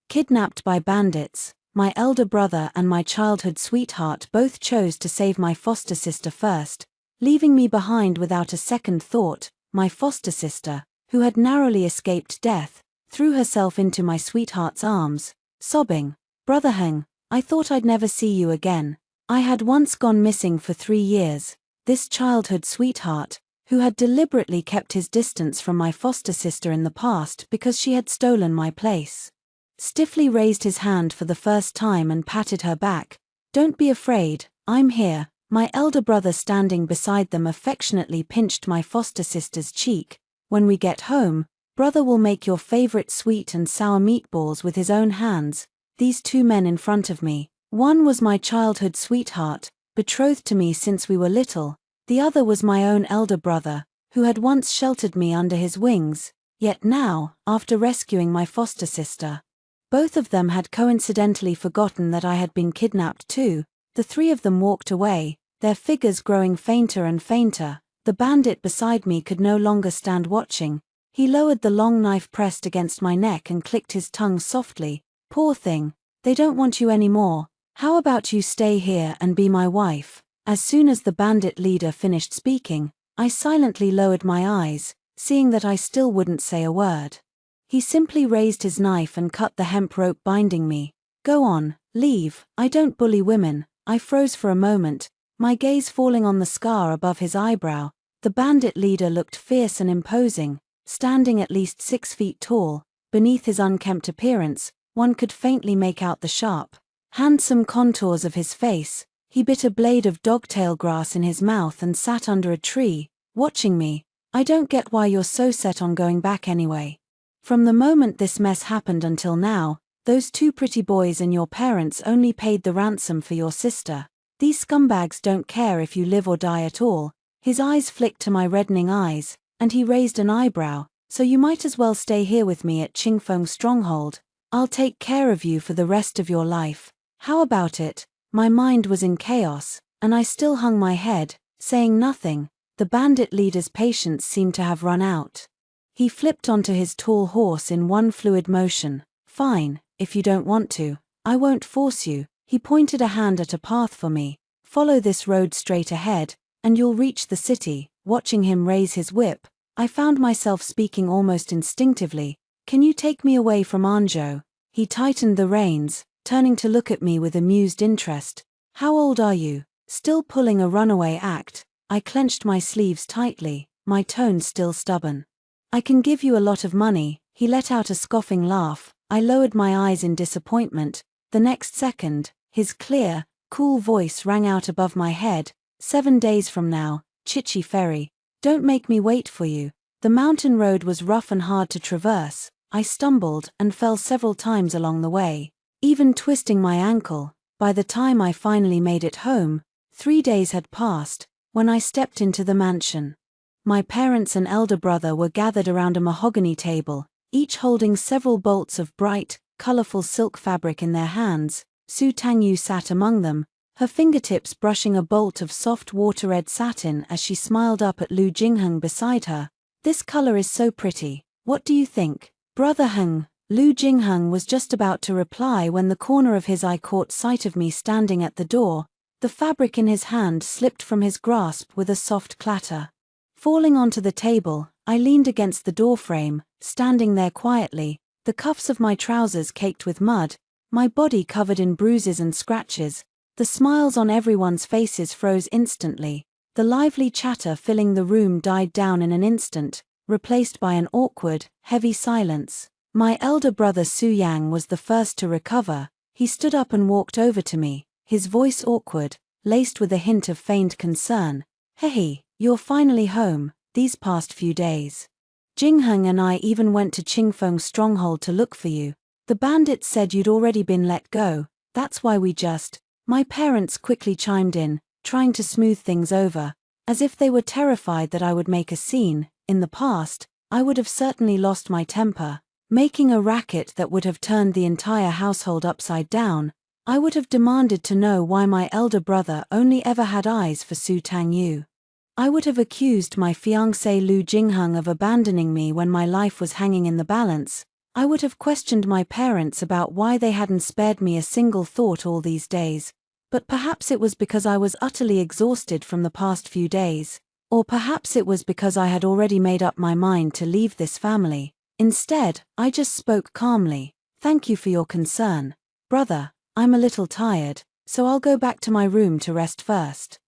Kidnapped by bandits, my elder brother and my childhood sweetheart both chose to save my foster sister first, leaving me behind without a second thought. My foster sister, who had narrowly escaped death, threw herself into my sweetheart's arms, sobbing, "Brother Heng, I thought I'd never see you again. I had once gone missing for 3 years." This childhood sweetheart, who had deliberately kept his distance from my foster sister in the past because she had stolen my place, stiffly raised his hand for the first time and patted her back. "Don't be afraid, I'm here." My elder brother, standing beside them, affectionately pinched my foster sister's cheek. "When we get home, brother will make your favorite sweet and sour meatballs with his own hands." These two men in front of me, one was my childhood sweetheart, betrothed to me since we were little. The other was my own elder brother, who had once sheltered me under his wings, yet now, after rescuing my foster sister, both of them had coincidentally forgotten that I had been kidnapped too. The three of them walked away, their figures growing fainter and fainter. The bandit beside me could no longer stand watching. He lowered the long knife pressed against my neck and clicked his tongue softly. "Poor thing, they don't want you anymore. How about you stay here and be my wife?" As soon as the bandit leader finished speaking, I silently lowered my eyes, seeing that I still wouldn't say a word. He simply raised his knife and cut the hemp rope binding me. "Go on, leave, I don't bully women." I froze for a moment, my gaze falling on the scar above his eyebrow. The bandit leader looked fierce and imposing, standing at least 6 feet tall. Beneath his unkempt appearance, one could faintly make out the sharp, handsome contours of his face. He bit a blade of dogtail grass in his mouth and sat under a tree, watching me. "I don't get why you're so set on going back anyway. From the moment this mess happened until now, those 2 pretty boys and your parents only paid the ransom for your sister. These scumbags don't care if you live or die at all." His eyes flicked to my reddening eyes, and he raised an eyebrow. "So you might as well stay here with me at Qingfeng Stronghold. I'll take care of you for the rest of your life. How about it?" My mind was in chaos, and I still hung my head, saying nothing. The bandit leader's patience seemed to have run out. He flipped onto his tall horse in one fluid motion. "Fine, if you don't want to, I won't force you." He pointed a hand at a path for me. "Follow this road straight ahead, and you'll reach the city." Watching him raise his whip, I found myself speaking almost instinctively. "Can you take me away from Anzhou?" He tightened the reins, turning to look at me with amused interest. "How old are you?" Still pulling a runaway act, I clenched my sleeves tightly, my tone still stubborn. "I can give you a lot of money." He let out a scoffing laugh. I lowered my eyes in disappointment. The next second, his clear, cool voice rang out above my head. 7 days from now, Chichi Ferry. Don't make me wait for you." The mountain road was rough and hard to traverse. I stumbled and fell several times along the way, even twisting my ankle. By the time I finally made it home, 3 days had passed. When I stepped into the mansion, my parents and elder brother were gathered around a mahogany table, each holding several bolts of bright, colorful silk fabric in their hands. Su Tangyu sat among them, her fingertips brushing a bolt of soft water-red satin as she smiled up at Lu Jingheng beside her. "This color is so pretty. What do you think, Brother Heng?" Lu Jingheng was just about to reply when the corner of his eye caught sight of me standing at the door. The fabric in his hand slipped from his grasp with a soft clatter. Falling onto the table, I leaned against the doorframe, standing there quietly, the cuffs of my trousers caked with mud, my body covered in bruises and scratches. The smiles on everyone's faces froze instantly. The lively chatter filling the room died down in an instant, replaced by an awkward, heavy silence. My elder brother Su Yang was the first to recover. He stood up and walked over to me, his voice awkward, laced with a hint of feigned concern. "Hey, you're finally home. These past few days, Jingheng and I even went to Qingfeng Stronghold to look for you. The bandits said you'd already been let go. That's why we just..." My parents quickly chimed in, trying to smooth things over, as if they were terrified that I would make a scene. In the past, I would have certainly lost my temper, making a racket that would have turned the entire household upside down. I would have demanded to know why my elder brother only ever had eyes for Su Tangyu. I would have accused my fiancé Lu Jingheng of abandoning me when my life was hanging in the balance. I would have questioned my parents about why they hadn't spared me a single thought all these days, but perhaps it was because I was utterly exhausted from the past few days, or perhaps it was because I had already made up my mind to leave this family. Instead, I just spoke calmly. "Thank you for your concern, brother. I'm a little tired, so I'll go back to my room to rest first."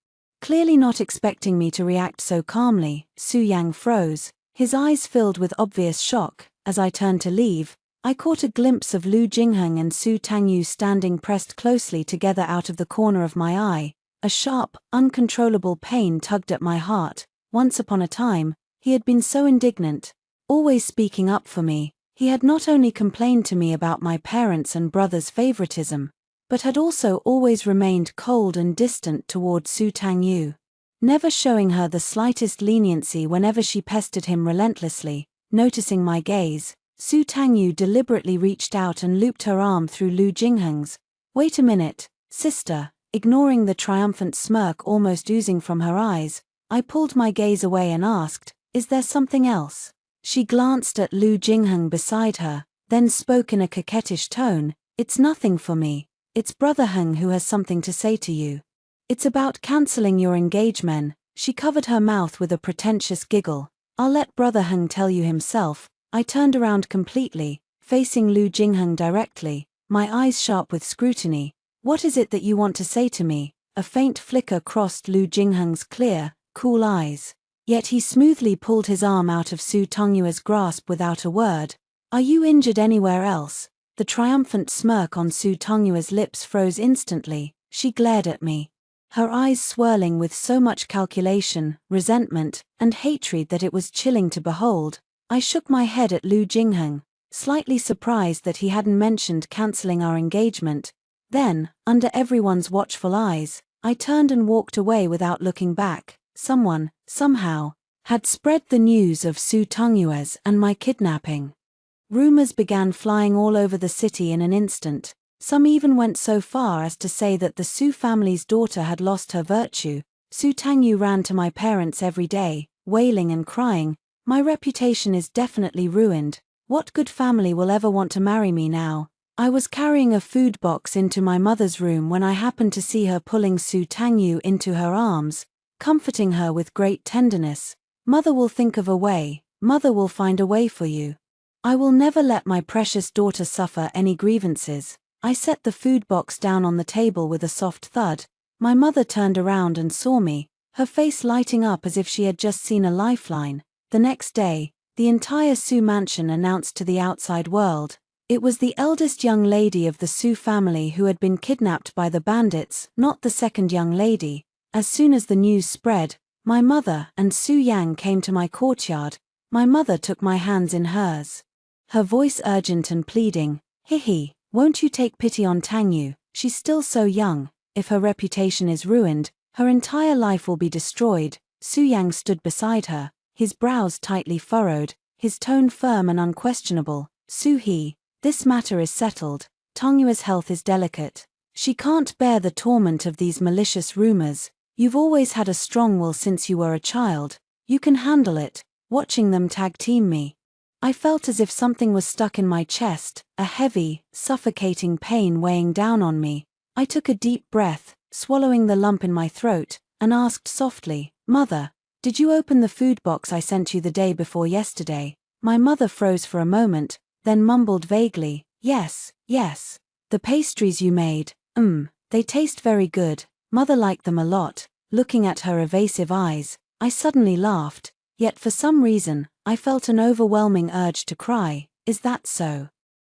Clearly not expecting me to react so calmly, Su Yang froze, his eyes filled with obvious shock. As I turned to leave, I caught a glimpse of Lu Jingheng and Su Tangyu standing pressed closely together out of the corner of my eye. A sharp, uncontrollable pain tugged at my heart. Once upon a time, he had been so indignant, always speaking up for me. He had not only complained to me about my parents' and brother's favoritism, but had also always remained cold and distant toward Su Tangyu, never showing her the slightest leniency whenever she pestered him relentlessly. Noticing my gaze, Su Tangyu deliberately reached out and looped her arm through Lu Jingheng's. "Wait a minute, sister." Ignoring the triumphant smirk almost oozing from her eyes, I pulled my gaze away and asked, "Is there something else?" She glanced at Lu Jingheng beside her, then spoke in a coquettish tone, "It's nothing for me. It's Brother Heng who has something to say to you. It's about canceling your engagement." She covered her mouth with a pretentious giggle. "I'll let Brother Heng tell you himself." I turned around completely, facing Lu Jingheng directly, my eyes sharp with scrutiny. "What is it that you want to say to me?" A faint flicker crossed Lu Jingheng's clear, cool eyes. Yet he smoothly pulled his arm out of Su Tongyue's grasp without a word. "Are you injured anywhere else?" The triumphant smirk on Su Tongyue's lips froze instantly. She glared at me, her eyes swirling with so much calculation, resentment, and hatred that it was chilling to behold. I shook my head at Lu Jingheng, slightly surprised that he hadn't mentioned canceling our engagement. Then, under everyone's watchful eyes, I turned and walked away without looking back. Someone, somehow, had spread the news of Su Tongyue's and my kidnapping. Rumors began flying all over the city in an instant. Some even went so far as to say that the Su family's daughter had lost her virtue. Su Tangyu ran to my parents every day, wailing and crying, "My reputation is definitely ruined. What good family will ever want to marry me now?" I was carrying a food box into my mother's room when I happened to see her pulling Su Tangyu into her arms, comforting her with great tenderness. "Mother will think of a way. Mother will find a way for you. I will never let my precious daughter suffer any grievances." I set the food box down on the table with a soft thud. My mother turned around and saw me, her face lighting up as if she had just seen a lifeline. The next day, the entire Su mansion announced to the outside world. It was the eldest young lady of the Su family who had been kidnapped by the bandits, not the second young lady. As soon as the news spread, my mother and Su Yang came to my courtyard. My mother took my hands in hers, her voice urgent and pleading. "Hihi, won't you take pity on Tangyu? She's still so young. If her reputation is ruined, her entire life will be destroyed." Su Yang stood beside her, his brows tightly furrowed, his tone firm and unquestionable. "Su-hee, this matter is settled. Tongyue's health is delicate. She can't bear the torment of these malicious rumors. You've always had a strong will since you were a child. You can handle it." Watching them tag team me, I felt as if something was stuck in my chest, a heavy, suffocating pain weighing down on me. I took a deep breath, swallowing the lump in my throat, and asked softly, "Mother, did you open the food box I sent you the day before yesterday?" My mother froze for a moment, then mumbled vaguely, "Yes, yes. The pastries you made, they taste very good. Mother liked them a lot." Looking at her evasive eyes, I suddenly laughed, yet for some reason, I felt an overwhelming urge to cry. "Is that so?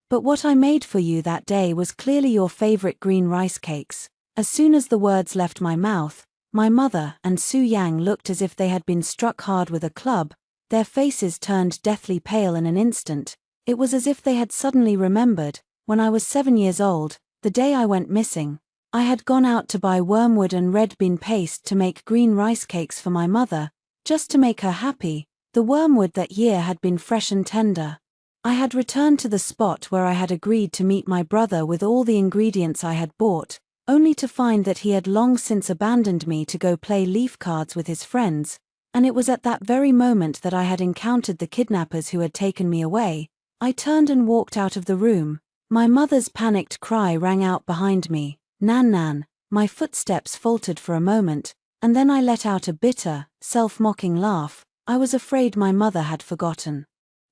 But what I made for you that day was clearly your favorite green rice cakes." As soon as the words left my mouth, my mother and Su Yang looked as if they had been struck hard with a club. Their faces turned deathly pale in an instant. It was as if they had suddenly remembered, when I was 7 years old, the day I went missing. I had gone out to buy wormwood and red bean paste to make green rice cakes for my mother, just to make her happy. The wormwood that year had been fresh and tender. I had returned to the spot where I had agreed to meet my brother with all the ingredients I had bought, only to find that he had long since abandoned me to go play leaf cards with his friends, and it was at that very moment that I had encountered the kidnappers who had taken me away. I turned and walked out of the room. My mother's panicked cry rang out behind me, "Nan Nan." My footsteps faltered for a moment, and then I let out a bitter, self-mocking laugh. I was afraid my mother had forgotten.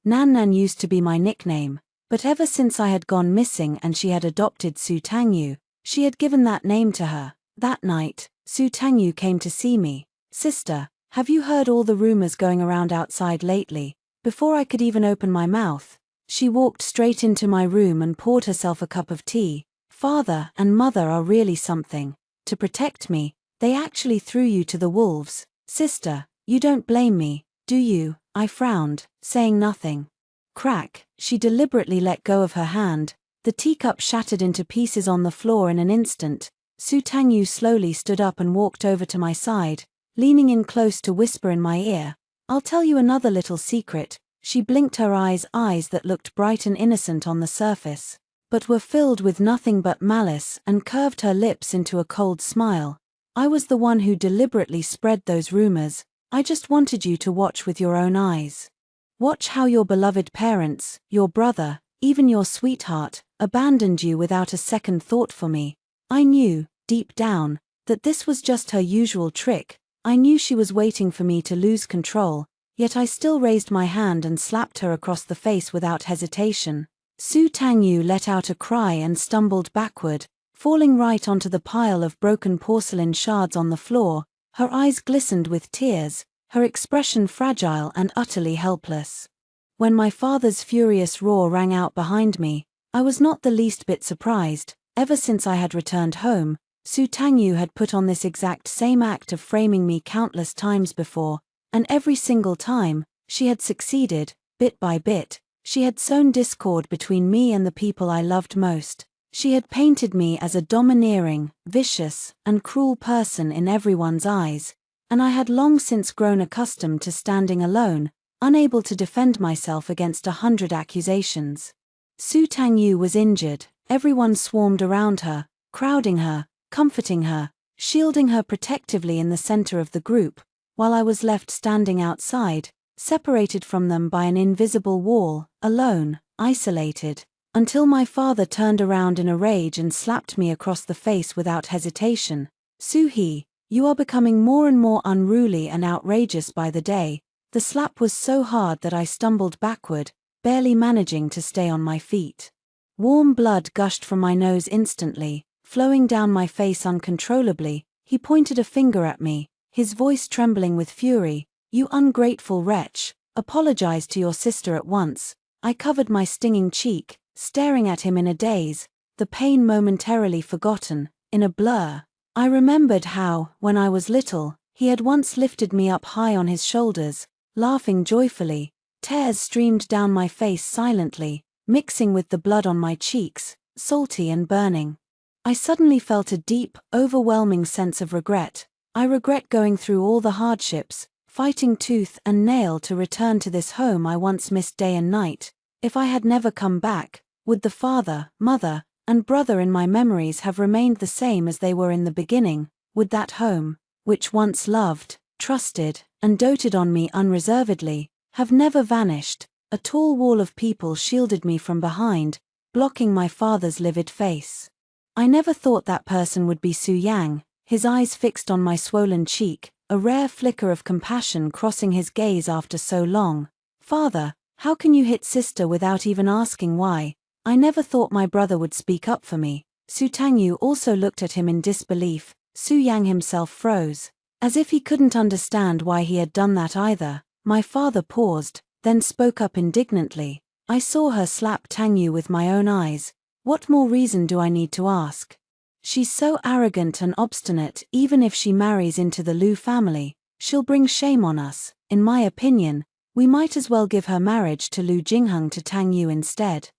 Nan Nan used to be my nickname, but ever since I had gone missing and she had adopted Su Tangyu, she had given that name to her. That night, Su Tangyu came to see me. "Sister, have you heard all the rumors going around outside lately?" Before I could even open my mouth, she walked straight into my room and poured herself a cup of tea. "Father and mother are really something. To protect me, they actually threw you to the wolves. Sister, you don't blame me, do you?" I frowned, saying nothing. Crack, she deliberately let go of her hand. The teacup shattered into pieces on the floor in an instant. Su Tangyu slowly stood up and walked over to my side, leaning in close to whisper in my ear, "I'll tell you another little secret." She blinked her eyes that looked bright and innocent on the surface, but were filled with nothing but malice, and curved her lips into a cold smile. "I was the one who deliberately spread those rumors. I just wanted you to watch with your own eyes. Watch how your beloved parents, your brother, even your sweetheart, abandoned you without a second thought for me. I knew, deep down, that this was just her usual trick. I knew she was waiting for me to lose control, yet I still raised my hand and slapped her across the face without hesitation." Su Tangyu let out a cry and stumbled backward, falling right onto the pile of broken porcelain shards on the floor. Her eyes glistened with tears, her expression fragile and utterly helpless. When my father's furious roar rang out behind me, I was not the least bit surprised. Ever since I had returned home, Su Tangyu had put on this exact same act of framing me countless times before, and every single time, she had succeeded. Bit by bit, she had sown discord between me and the people I loved most. She had painted me as a domineering, vicious, and cruel person in everyone's eyes, and I had long since grown accustomed to standing alone, unable to defend myself against 100 accusations. Su Tangyu was injured. Everyone swarmed around her, crowding her, comforting her, shielding her protectively in the center of the group, while I was left standing outside, separated from them by an invisible wall, alone, isolated, until my father turned around in a rage and slapped me across the face without hesitation. "Su-hee, you are becoming more and more unruly and outrageous by the day." The slap was so hard that I stumbled backward, barely managing to stay on my feet. Warm blood gushed from my nose instantly, flowing down my face uncontrollably. He pointed a finger at me, his voice trembling with fury. "You ungrateful wretch, apologize to your sister at once." I covered my stinging cheek, staring at him in a daze, the pain momentarily forgotten. In a blur, I remembered how, when I was little, he had once lifted me up high on his shoulders, laughing joyfully. Tears streamed down my face silently, mixing with the blood on my cheeks, salty and burning. I suddenly felt a deep, overwhelming sense of regret. I regret going through all the hardships, fighting tooth and nail to return to this home I once missed day and night. If I had never come back, would the father, mother, and brother in my memories have remained the same as they were in the beginning? Would that home, which once loved, trusted, and doted on me unreservedly, have never vanished? A tall wall of people shielded me from behind, blocking my father's livid face. I never thought that person would be Su Yang, his eyes fixed on my swollen cheek, a rare flicker of compassion crossing his gaze after so long. "Father, how can you hit sister without even asking why?" I never thought my brother would speak up for me. Su Tangyu also looked at him in disbelief. Su Yang himself froze, as if he couldn't understand why he had done that either. My father paused, then spoke up indignantly. "I saw her slap Tangyu with my own eyes. What more reason do I need to ask? She's so arrogant and obstinate. Even if she marries into the Liu family, she'll bring shame on us. In my opinion, we might as well give her marriage to Liu Jingheng to Tangyu instead."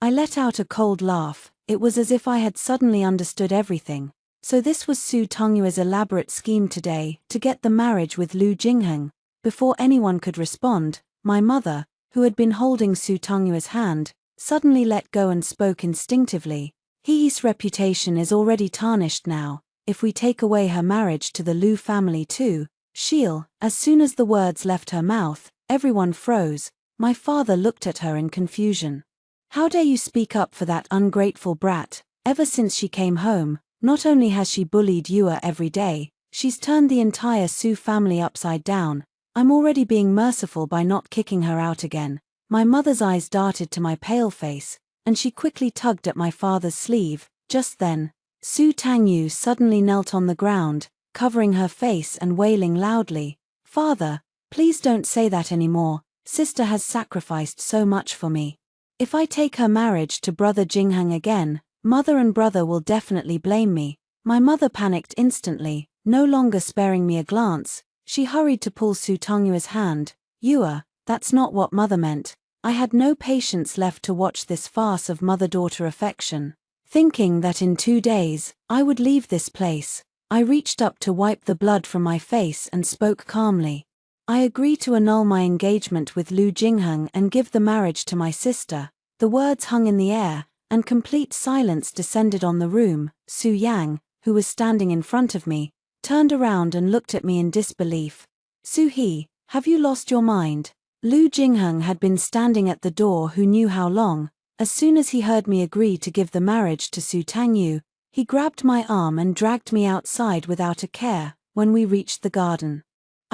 I let out a cold laugh. It was as if I had suddenly understood everything. So this was Su Tengyu's elaborate scheme today, to get the marriage with Liu Jingheng. Before anyone could respond, my mother, who had been holding Su Tengyu's hand, suddenly let go and spoke instinctively. "He's reputation is already tarnished now. If we take away her marriage to the Liu family too, she'll..." As soon as the words left her mouth, everyone froze. My father looked at her in confusion. How dare you speak up for that ungrateful brat? Ever since she came home, not only has she bullied Yua every day, she's turned the entire Su family upside down. I'm already being merciful by not kicking her out again. My mother's eyes darted to my pale face, and she quickly tugged at my father's sleeve. Just then, Su Tangyu suddenly knelt on the ground, covering her face and wailing loudly. Father, please don't say that anymore. Sister has sacrificed so much for me. If I take her marriage to brother Jingheng again, mother and brother will definitely blame me. My mother panicked instantly, no longer sparing me a glance. She hurried to pull Su Tengyu's hand. Yua, that's not what mother meant. I had no patience left to watch this farce of mother-daughter affection. Thinking that in 2 days, I would leave this place, I reached up to wipe the blood from my face and spoke calmly. I agree to annul my engagement with Lu Jingheng and give the marriage to my sister. The words hung in the air, and complete silence descended on the room. Su Yang, who was standing in front of me, turned around and looked at me in disbelief. Su He, have you lost your mind? Lu Jingheng had been standing at the door who knew how long. As soon as he heard me agree to give the marriage to Su Tangyu, he grabbed my arm and dragged me outside without a care. When we reached the garden,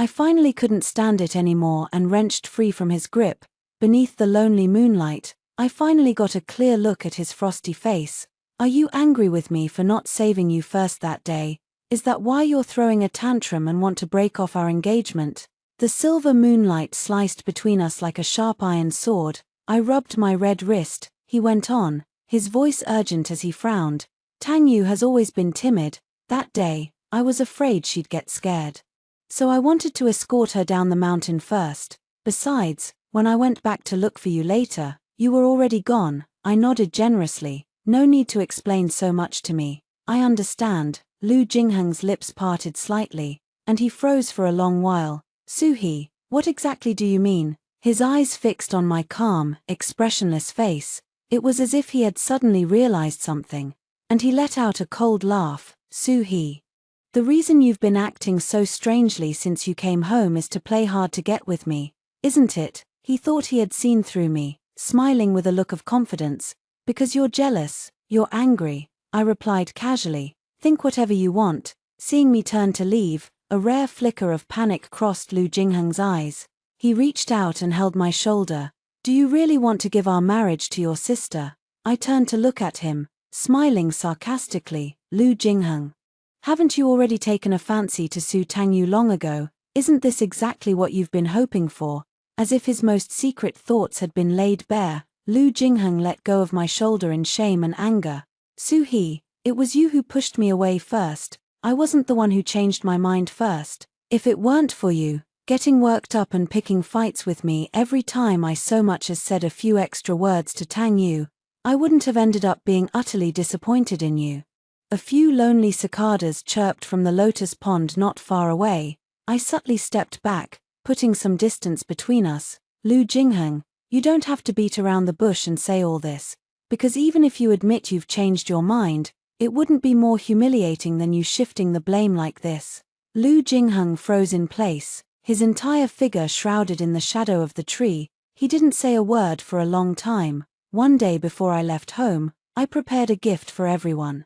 I finally couldn't stand it anymore and wrenched free from his grip. Beneath the lonely moonlight, I finally got a clear look at his frosty face. Are you angry with me for not saving you first that day? Is that why you're throwing a tantrum and want to break off our engagement? The silver moonlight sliced between us like a sharp iron sword. I rubbed my red wrist. He went on, his voice urgent as he frowned. Tangyu has always been timid. That day, I was afraid she'd get scared. So I wanted to escort her down the mountain first. Besides, when I went back to look for you later, you were already gone. I nodded generously. No need to explain so much to me. I understand. Lu Jingheng's lips parted slightly, and he froze for a long while. Su He, what exactly do you mean? His eyes fixed on my calm, expressionless face. It was as if he had suddenly realized something, and he let out a cold laugh. Su He, the reason you've been acting so strangely since you came home is to play hard to get with me, isn't it? He thought he had seen through me, smiling with a look of confidence. Because you're jealous, you're angry, I replied casually. Think whatever you want. Seeing me turn to leave, a rare flicker of panic crossed Lu Jingheng's eyes. He reached out and held my shoulder. Do you really want to give our marriage to your sister? I turned to look at him, smiling sarcastically. Lu Jingheng, haven't you already taken a fancy to Su Tangyu long ago? Isn't this exactly what you've been hoping for? As if his most secret thoughts had been laid bare, Lu Jingheng let go of my shoulder in shame and anger. Su He, it was you who pushed me away first. I wasn't the one who changed my mind first. If it weren't for you, getting worked up and picking fights with me every time I so much as said a few extra words to Tangyu, I wouldn't have ended up being utterly disappointed in you. A few lonely cicadas chirped from the lotus pond not far away. I subtly stepped back, putting some distance between us. Lu Jingheng, you don't have to beat around the bush and say all this, because even if you admit you've changed your mind, it wouldn't be more humiliating than you shifting the blame like this. Lu Jingheng froze in place, his entire figure shrouded in the shadow of the tree. He didn't say a word for a long time. One day before I left home, I prepared a gift for everyone.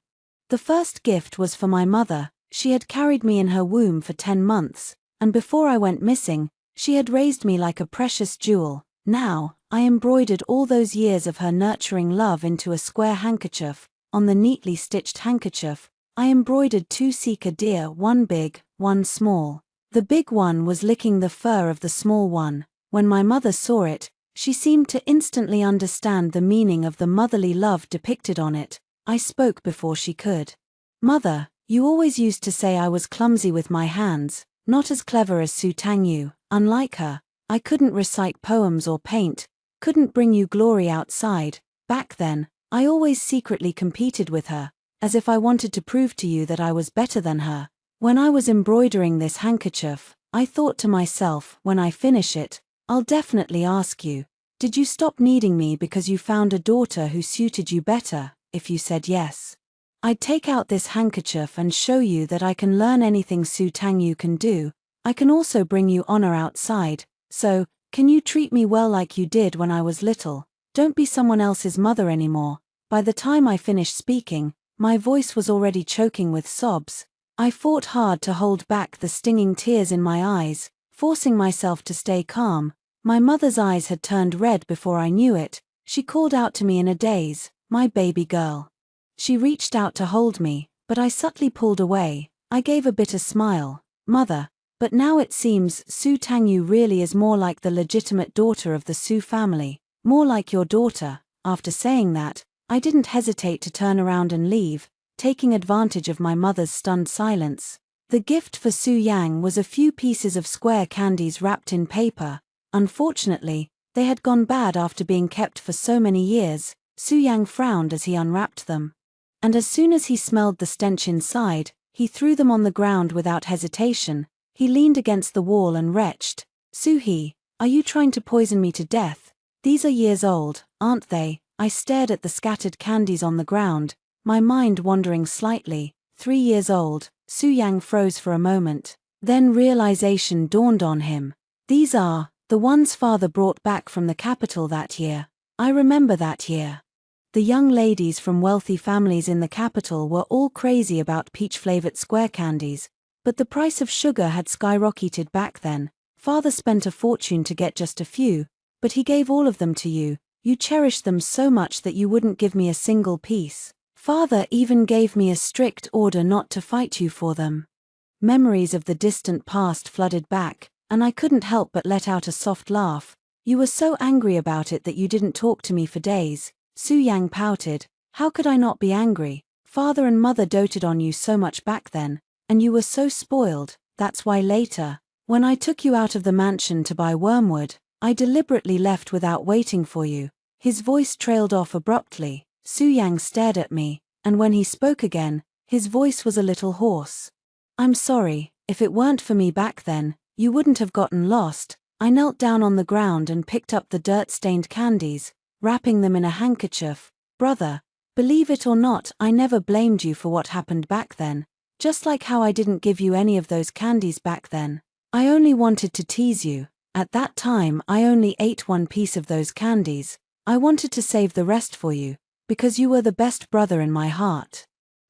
The first gift was for my mother. She had carried me in her womb for 10 months, and before I went missing, she had raised me like a precious jewel. Now, I embroidered all those years of her nurturing love into a square handkerchief. On the neatly stitched handkerchief, I embroidered 2 sika deer, one big, one small. The big one was licking the fur of the small one. When my mother saw it, she seemed to instantly understand the meaning of the motherly love depicted on it. I spoke before she could. Mother, you always used to say I was clumsy with my hands, not as clever as Su Tangyu. Unlike her, I couldn't recite poems or paint, couldn't bring you glory outside. Back then, I always secretly competed with her, as if I wanted to prove to you that I was better than her. When I was embroidering this handkerchief, I thought to myself, when I finish it, I'll definitely ask you, did you stop needing me because you found a daughter who suited you better? If you said yes, I'd take out this handkerchief and show you that I can learn anything Su Tangyu can do. I can also bring you honor outside. So, Can you treat me well like you did when I was little? Don't be someone else's mother anymore. By the time I finished speaking, my voice was already choking with sobs. I fought hard to hold back the stinging tears in my eyes, forcing myself to stay calm. My mother's eyes had turned red before I knew it. She called out to me in a daze, "My baby girl." She reached out to hold me, but I subtly pulled away. I gave a bitter smile. "Mother, but now it seems Su Tangyu really is more like the legitimate daughter of the Su family, more like your daughter." After saying that, I didn't hesitate to turn around and leave, taking advantage of my mother's stunned silence. The gift for Su Yang was a few pieces of square candies wrapped in paper. Unfortunately, they had gone bad after being kept for so many years. Su Yang frowned as he unwrapped them. And as soon as he smelled the stench inside, he threw them on the ground without hesitation. He leaned against the wall and retched, "Su-hee, are you trying to poison me to death? These are years old, aren't they?" I stared at the scattered candies on the ground, my mind wandering slightly. 3 years old. Su Yang froze for a moment. Then realization dawned on him. "These are the ones father brought back from the capital that year. I remember that year." The young ladies from wealthy families in the capital were all crazy about peach-flavored square candies, but the price of sugar had skyrocketed back then. Father spent a fortune to get just a few, but he gave all of them to you. You cherished them so much that you wouldn't give me a single piece. Father even gave me a strict order not to fight you for them. Memories of the distant past flooded back, and I couldn't help but let out a soft laugh. "You were so angry about it that you didn't talk to me for days." Su Yang pouted. "How could I not be angry? Father and mother doted on you so much back then, and you were so spoiled. That's why later, when I took you out of the mansion to buy wormwood, I deliberately left without waiting for you." His voice trailed off abruptly. Su Yang stared at me, and when he spoke again, his voice was a little hoarse. "I'm sorry, if it weren't for me back then, you wouldn't have gotten lost." I knelt down on the ground and picked up the dirt-stained candies, wrapping them in a handkerchief. "Brother, believe it or not, I never blamed you for what happened back then. Just like how I didn't give you any of those candies back then. I only wanted to tease you. At that time I only ate one piece of those candies. I wanted to save the rest for you, because you were the best brother in my heart."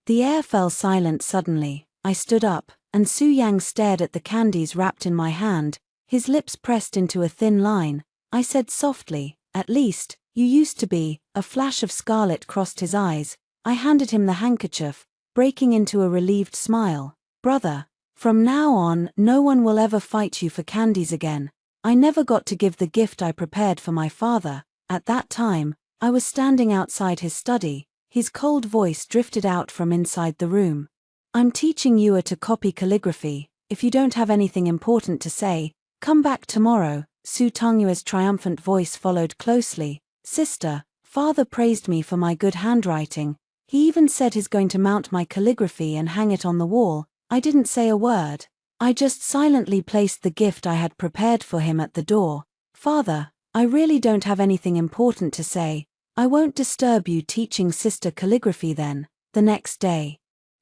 The air fell silent suddenly. I stood up, and Su Yang stared at the candies wrapped in my hand, his lips pressed into a thin line. I said softly, "At least, you used to be." A flash of scarlet crossed his eyes. I handed him the handkerchief, breaking into a relieved smile. "Brother, from now on, no one will ever fight you for candies again." I never got to give the gift I prepared for my father. At that time, I was standing outside his study. His cold voice drifted out from inside the room. "I'm teaching you to copy calligraphy. If you don't have anything important to say, come back tomorrow." Su Tangyu's triumphant voice followed closely. "Sister, father praised me for my good handwriting. He even said he's going to mount my calligraphy and hang it on the wall." I didn't say a word. I just silently placed the gift I had prepared for him at the door. "Father, I really don't have anything important to say. I won't disturb you teaching sister calligraphy then." The next day,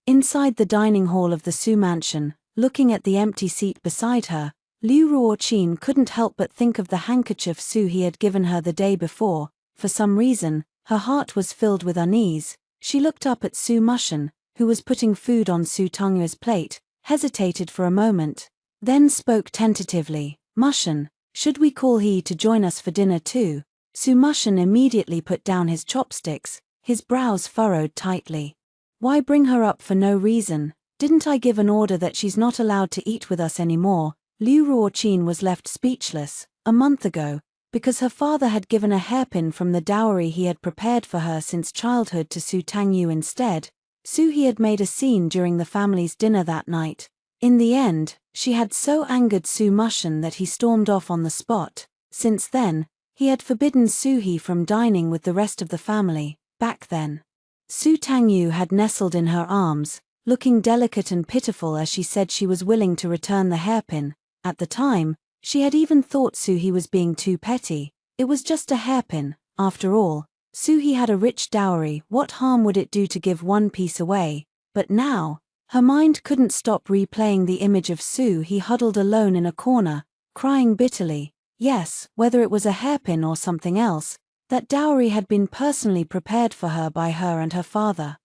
inside the dining hall of the Su mansion, looking at the empty seat beside her, Liu Ruoqin couldn't help but think of the handkerchief Su he had given her the day before. For some reason, her heart was filled with unease. She looked up at Su Mushin, who was putting food on Su Tangyu's plate, hesitated for a moment, then spoke tentatively. "Mushin, should we call he to join us for dinner too?" Su Mushin immediately put down his chopsticks, his brows furrowed tightly. "Why bring her up for no reason? Didn't I give an order that she's not allowed to eat with us anymore?" Liu Ruoqin was left speechless. A month ago, because her father had given a hairpin from the dowry he had prepared for her since childhood to Su Tangyu instead, Su-hee had made a scene during the family's dinner that night. In the end, she had so angered Su Mushin that he stormed off on the spot. Since then, he had forbidden Su-hee from dining with the rest of the family. Back then, Su Tangyu had nestled in her arms, looking delicate and pitiful as she said she was willing to return the hairpin. At the time, she had even thought Su-hee was being too petty. It was just a hairpin, after all. Su-hee had a rich dowry, what harm would it do to give one piece away? But now, her mind couldn't stop replaying the image of Su-hee huddled alone in a corner, crying bitterly. Yes, whether it was a hairpin or something else, that dowry had been personally prepared for her by her and her father.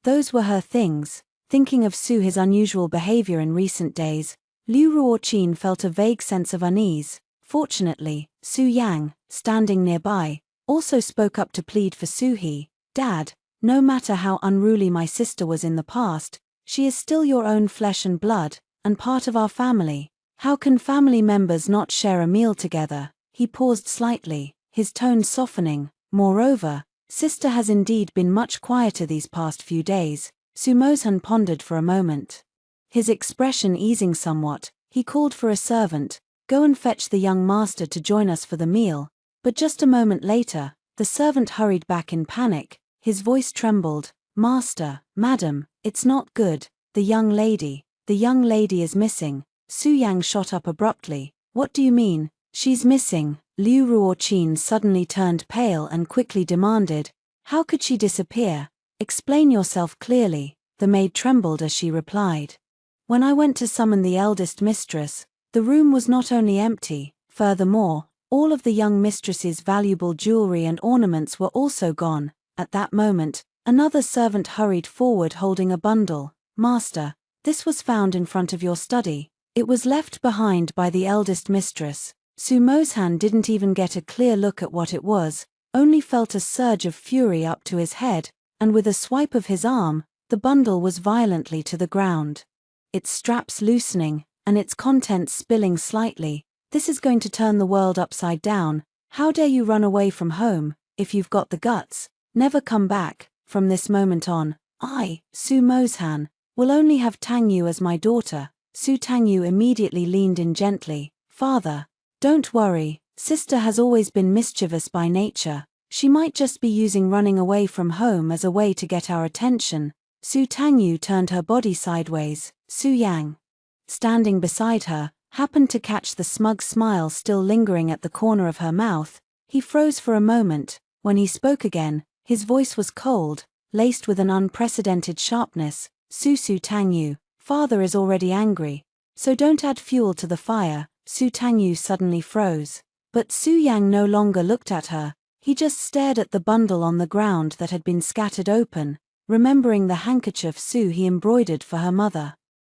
Those were her things. Thinking of His unusual behavior in recent days, Liu Ruoqin felt a vague sense of unease. Fortunately, Su Yang, standing nearby, also spoke up to plead for He. Dad, no matter how unruly my sister was in the past, she is still your own flesh and blood, and part of our family. How can family members not share a meal together? He paused slightly, his tone softening. Moreover, sister has indeed been much quieter these past few days. Su Mozhan pondered for a moment. His expression easing somewhat, he called for a servant. Go and fetch the young master to join us for the meal. But just a moment later, the servant hurried back in panic. His voice trembled. Master, madam, it's not good. The young lady is missing. Su Yang shot up abruptly. What do you mean? She's missing. Liu Ruoqin suddenly turned pale and quickly demanded. How could she disappear? Explain yourself clearly. The maid trembled as she replied. When I went to summon the eldest mistress, the room was not only empty, furthermore, all of the young mistress's valuable jewelry and ornaments were also gone. At that moment, another servant hurried forward holding a bundle. Master, this was found in front of your study. It was left behind by the eldest mistress. Su Mozhan didn't even get a clear look at what it was, only felt a surge of fury up to his head, and with a swipe of his arm, the bundle was violently to the ground. Its straps loosening, and its contents spilling slightly. This is going to turn the world upside down. How dare you run away from home? If you've got the guts, never come back. From this moment on, I, Su Mozhan, will only have Tangyu as my daughter. Su Tangyu immediately leaned in gently. Father, don't worry, sister has always been mischievous by nature. She might just be using running away from home as a way to get our attention. Su Tangyu turned her body sideways. Su Yang, standing beside her, happened to catch the smug smile still lingering at the corner of her mouth. He froze for a moment. When he spoke again, his voice was cold, laced with an unprecedented sharpness. Su Tangyu, father is already angry, so don't add fuel to the fire. Su Tangyu suddenly froze. But Su Yang no longer looked at her. He just stared at the bundle on the ground that had been scattered open, remembering the handkerchief he embroidered for her mother.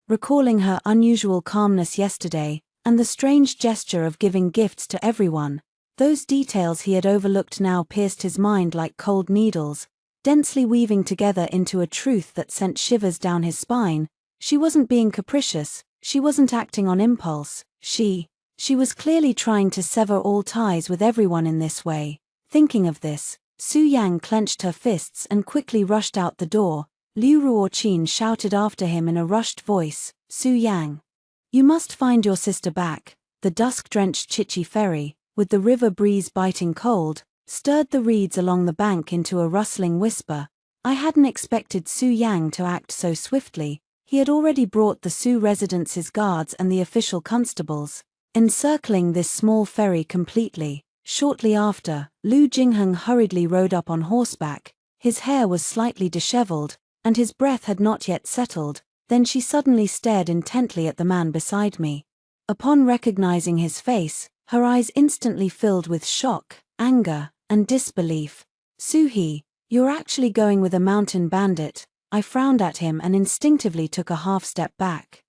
Recalling her unusual calmness yesterday, and the strange gesture of giving gifts to everyone. Those details he had overlooked now pierced his mind like cold needles, densely weaving together into a truth that sent shivers down his spine. She wasn't being capricious, she wasn't acting on impulse, she was clearly trying to sever all ties with everyone in this way. Thinking of this, Su Yang clenched her fists and quickly rushed out the door. Liu Ruoqin shouted after him in a rushed voice, Su Yang, you must find your sister back. The dusk-drenched Chichi ferry, with the river breeze biting cold, stirred the reeds along the bank into a rustling whisper. I hadn't expected Su Yang to act so swiftly. He had already brought the Su residence's guards and the official constables, encircling this small ferry completely. Shortly after, Lu Jingheng hurriedly rode up on horseback. His hair was slightly disheveled, and his breath had not yet settled. Then she suddenly stared intently at the man beside me. Upon recognizing his face, her eyes instantly filled with shock, anger, and disbelief. Suhi, you're actually going with a mountain bandit. I frowned at him and instinctively took a half-step back.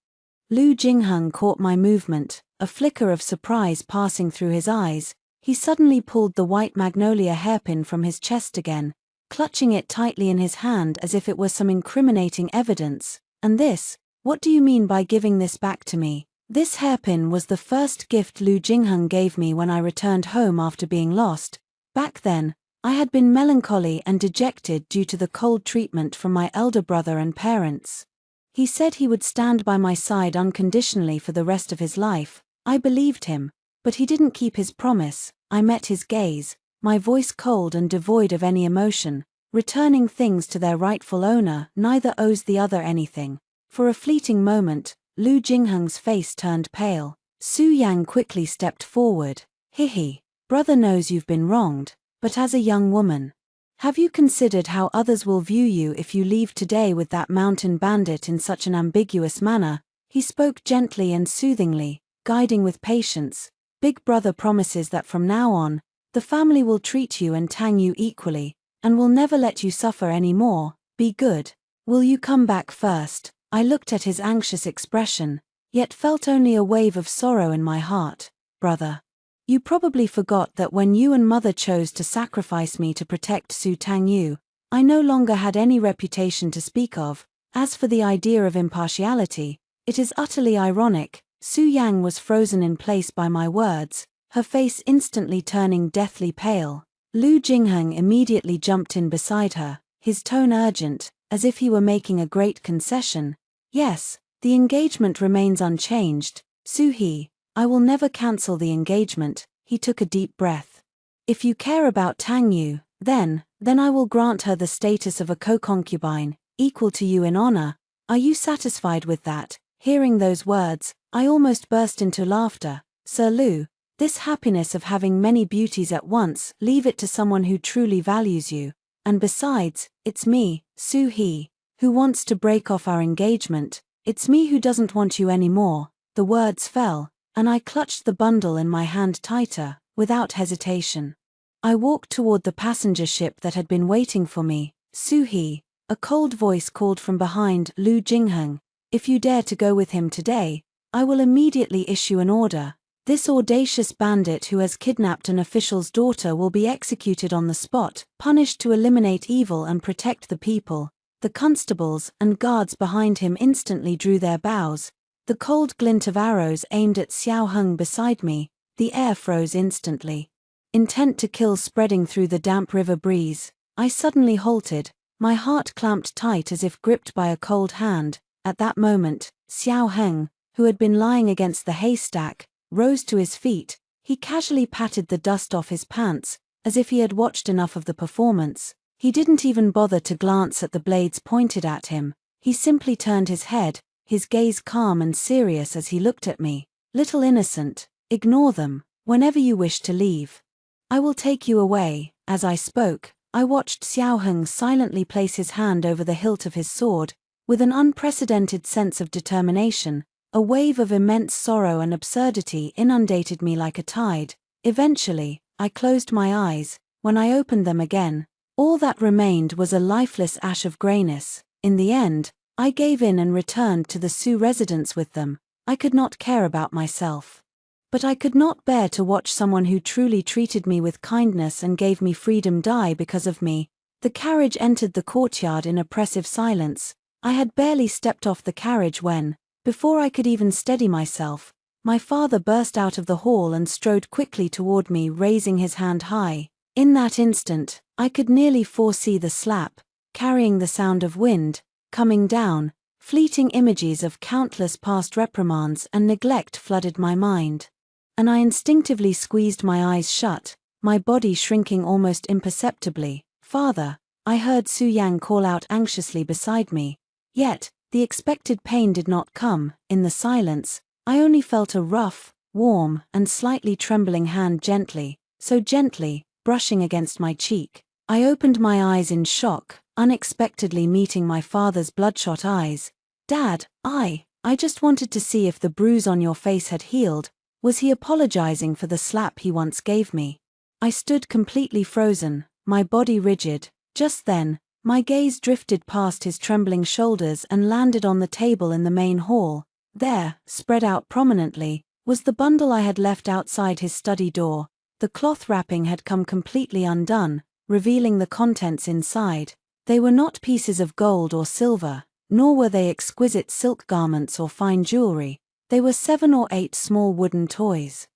Lu Jingheng caught my movement, a flicker of surprise passing through his eyes. He suddenly pulled the white magnolia hairpin from his chest again, clutching it tightly in his hand as if it were some incriminating evidence. And this? What do you mean by giving this back to me? This hairpin was the first gift Lu Jingheng gave me when I returned home after being lost. Back then, I had been melancholy and dejected due to the cold treatment from my elder brother and parents. He said he would stand by my side unconditionally for the rest of his life. I believed him, but he didn't keep his promise. I met his gaze, my voice cold and devoid of any emotion. Returning things to their rightful owner neither owes the other anything. For a fleeting moment, Lu Jingheng's face turned pale. Su Yang quickly stepped forward. Hihi, brother knows you've been wronged, but as a young woman, have you considered how others will view you if you leave today with that mountain bandit in such an ambiguous manner? He spoke gently and soothingly, guiding with patience. Big Brother promises that from now on, the family will treat you and Tang Yu equally, and will never let you suffer anymore. Be good. Will you come back first? I looked at his anxious expression, yet felt only a wave of sorrow in my heart. Brother. You probably forgot that when you and mother chose to sacrifice me to protect Su Tang Yu, I no longer had any reputation to speak of. As for the idea of impartiality, it is utterly ironic. Su Yang was frozen in place by my words, her face instantly turning deathly pale. Lu Jingheng immediately jumped in beside her, his tone urgent, as if he were making a great concession. Yes, the engagement remains unchanged. Su He, I will never cancel the engagement. He took a deep breath. If you care about Tang Yu, then I will grant her the status of a co-concubine, equal to you in honor. Are you satisfied with that? Hearing those words, I almost burst into laughter. Sir Lu, this happiness of having many beauties at once, leave it to someone who truly values you. And besides, it's me, Su He, who wants to break off our engagement. It's me who doesn't want you anymore. The words fell, and I clutched the bundle in my hand tighter, without hesitation. I walked toward the passenger ship that had been waiting for me. Su He, a cold voice called from behind Lu Jingheng. If you dare to go with him today, I will immediately issue an order. This audacious bandit who has kidnapped an official's daughter will be executed on the spot, punished to eliminate evil and protect the people. The constables and guards behind him instantly drew their bows. The cold glint of arrows aimed at Xiao Heng beside me. The air froze instantly. Intent to kill spreading through the damp river breeze. I suddenly halted, my heart clamped tight as if gripped by a cold hand. At that moment, Xiao Heng, who had been lying against the haystack, rose to his feet. He casually patted the dust off his pants, as if he had watched enough of the performance. He didn't even bother to glance at the blades pointed at him. He simply turned his head, his gaze calm and serious as he looked at me. Little innocent, ignore them, whenever you wish to leave. I will take you away. As I spoke, I watched Xiao Heng silently place his hand over the hilt of his sword. With an unprecedented sense of determination, a wave of immense sorrow and absurdity inundated me like a tide. Eventually, I closed my eyes. When I opened them again, all that remained was a lifeless ash of grayness. In the end, I gave in and returned to the Su residence with them. I could not care about myself. But I could not bear to watch someone who truly treated me with kindness and gave me freedom die because of me. The carriage entered the courtyard in oppressive silence. I had barely stepped off the carriage when, before I could even steady myself, my father burst out of the hall and strode quickly toward me, raising his hand high. In that instant, I could nearly foresee the slap, carrying the sound of wind, coming down. Fleeting images of countless past reprimands and neglect flooded my mind. And I instinctively squeezed my eyes shut, my body shrinking almost imperceptibly. Father, I heard Su Yang call out anxiously beside me. Yet, the expected pain did not come. In the silence, I only felt a rough, warm, and slightly trembling hand gently, so gently, brushing against my cheek. I opened my eyes in shock, unexpectedly meeting my father's bloodshot eyes. Dad, I just wanted to see if the bruise on your face had healed. Was he apologizing for the slap he once gave me? I stood completely frozen, my body rigid. Just then, my gaze drifted past his trembling shoulders and landed on the table in the main hall. There, spread out prominently, was the bundle I had left outside his study door. The cloth wrapping had come completely undone, revealing the contents inside. They were not pieces of gold or silver, nor were they exquisite silk garments or fine jewelry. They were 7 or 8 small wooden toys.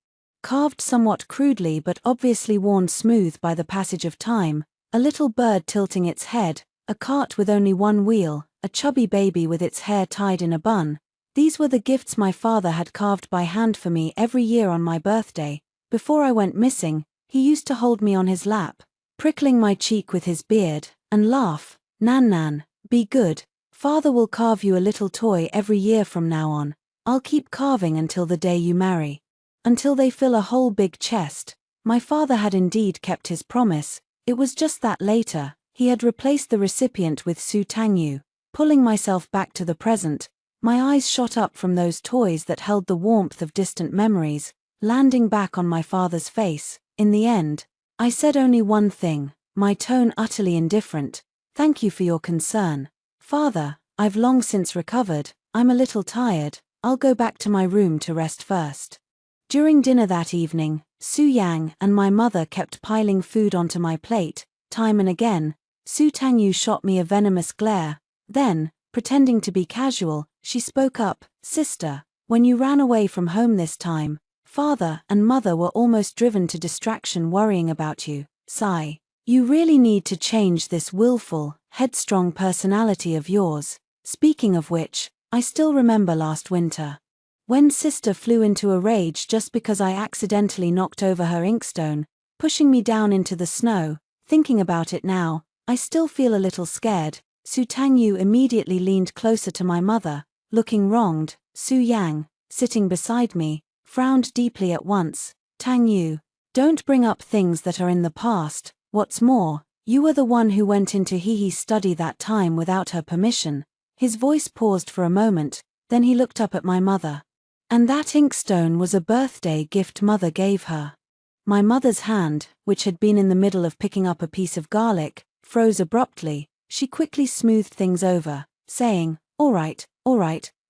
Carved somewhat crudely but obviously worn smooth by the passage of time. A little bird tilting its head, a cart with only one wheel, a chubby baby with its hair tied in a bun. These were the gifts my father had carved by hand for me every year on my birthday. Before I went missing, he used to hold me on his lap, prickling my cheek with his beard, and laugh. Nan Nan, be good. Father will carve you a little toy every year from now on. I'll keep carving until the day you marry. Until they fill a whole big chest. My father had indeed kept his promise. It was just that later, he had replaced the recipient with Su Tang Yu. Pulling myself back to the present, my eyes shot up from those toys that held the warmth of distant memories. landing back on my father's face. In the end, I said only one thing, my tone utterly indifferent. "Thank you for your concern. Father, I've long since recovered. I'm a little tired. I'll go back to my room to rest first." During dinner that evening, Su Yang and my mother kept piling food onto my plate. Time and again, Su Tangyu shot me a venomous glare. Then, pretending to be casual, she spoke up, "Sister, when you ran away from home this time, father and mother were almost driven to distraction worrying about you. Sigh. You really need to change this willful, headstrong personality of yours. Speaking of which, I still remember last winter, when sister flew into a rage just because I accidentally knocked over her inkstone, pushing me down into the snow. Thinking about it now, I still feel a little scared." Su Tangyu immediately leaned closer to my mother, looking wronged. Su Yang, sitting beside me, frowned deeply at once. "Tangyu, don't bring up things that are in the past. What's more, you were the one who went into Hihi's study that time without her permission." His voice paused for a moment, then he looked up at my mother. "And that inkstone was a birthday gift mother gave her." My mother's hand, which had been in the middle of picking up a piece of garlic, froze abruptly. She quickly smoothed things over, saying, all right,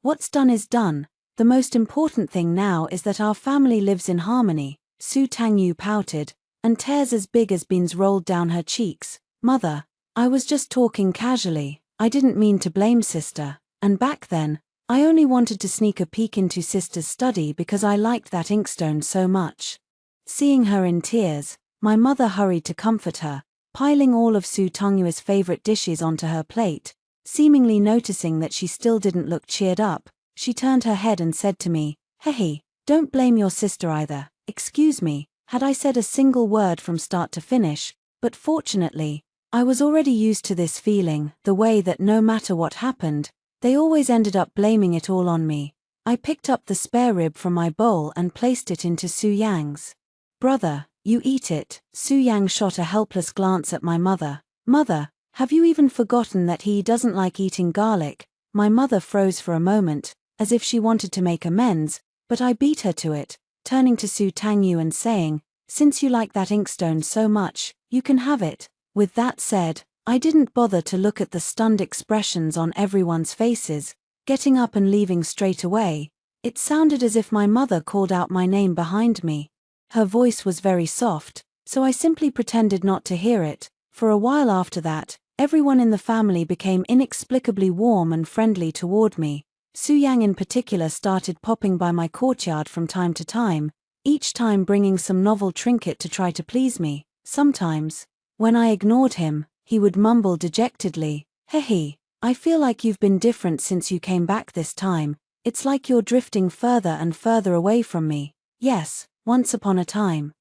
what's done is done. The most important thing now is that our family lives in harmony." Su Tangyu pouted, and tears as big as beans rolled down her cheeks. "Mother, I was just talking casually. I didn't mean to blame sister, and back then, I only wanted to sneak a peek into sister's study because I liked that inkstone so much." Seeing her in tears, my mother hurried to comfort her, piling all of Su Tangyu's favorite dishes onto her plate. Seemingly noticing that she still didn't look cheered up, she turned her head and said to me, "Hey, don't blame your sister either." Excuse me, had I said a single word from start to finish, but fortunately, I was already used to this feeling, the way that no matter what happened, they always ended up blaming it all on me. I picked up the spare rib from my bowl and placed it into Su Yang's. "Brother, you eat it." Su Yang shot a helpless glance at my mother. "Mother, have you even forgotten that he doesn't like eating garlic?" My mother froze for a moment, as if she wanted to make amends, but I beat her to it, turning to Su Tangyu and saying, "Since you like that inkstone so much, you can have it." With that said, I didn't bother to look at the stunned expressions on everyone's faces. Getting up and leaving straight away, it sounded as if my mother called out my name behind me. Her voice was very soft, so I simply pretended not to hear it. For a while after that, everyone in the family became inexplicably warm and friendly toward me. Su Yang in particular started popping by my courtyard from time to time, each time bringing some novel trinket to try to please me. Sometimes, when I ignored him, he would mumble dejectedly, "Hey, I feel like you've been different since you came back this time. It's like you're drifting further and further away from me." Yes, once upon a time,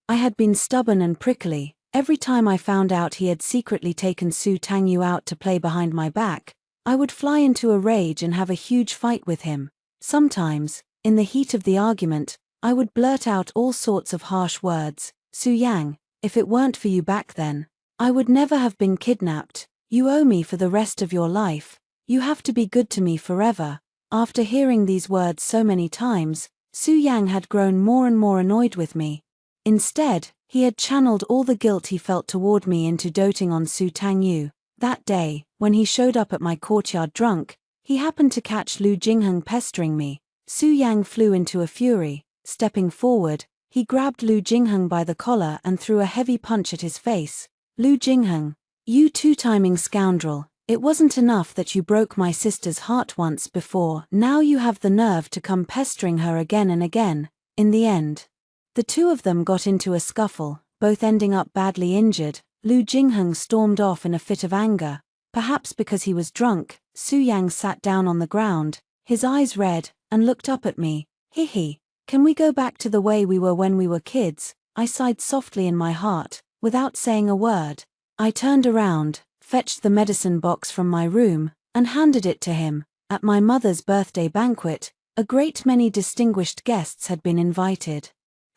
I had been stubborn and prickly. Every time I found out he had secretly taken Su Tangyu out to play behind my back, I would fly into a rage and have a huge fight with him. Sometimes, in the heat of the argument, I would blurt out all sorts of harsh words. "Su Yang, if it weren't for you back then, I would never have been kidnapped. You owe me for the rest of your life. You have to be good to me forever." After hearing these words so many times, Su Yang had grown more and more annoyed with me. Instead, he had channeled all the guilt he felt toward me into doting on Su Tangyu. That day, when he showed up at my courtyard drunk, he happened to catch Lu Jingheng pestering me. Su Yang flew into a fury. Stepping forward, he grabbed Lu Jingheng by the collar and threw a heavy punch at his face. "Lu Jingheng, you two-timing scoundrel, it wasn't enough that you broke my sister's heart once before, now you have the nerve to come pestering her again and again." In the end, the two of them got into a scuffle, both ending up badly injured. Lu Jingheng stormed off in a fit of anger. Perhaps because he was drunk, Su Yang sat down on the ground, his eyes red, and looked up at me. "Hihi, can we go back to the way we were when we were kids?" I sighed softly in my heart, without saying a word. I turned around, fetched the medicine box from my room, and handed it to him. At my mother's birthday banquet, a great many distinguished guests had been invited.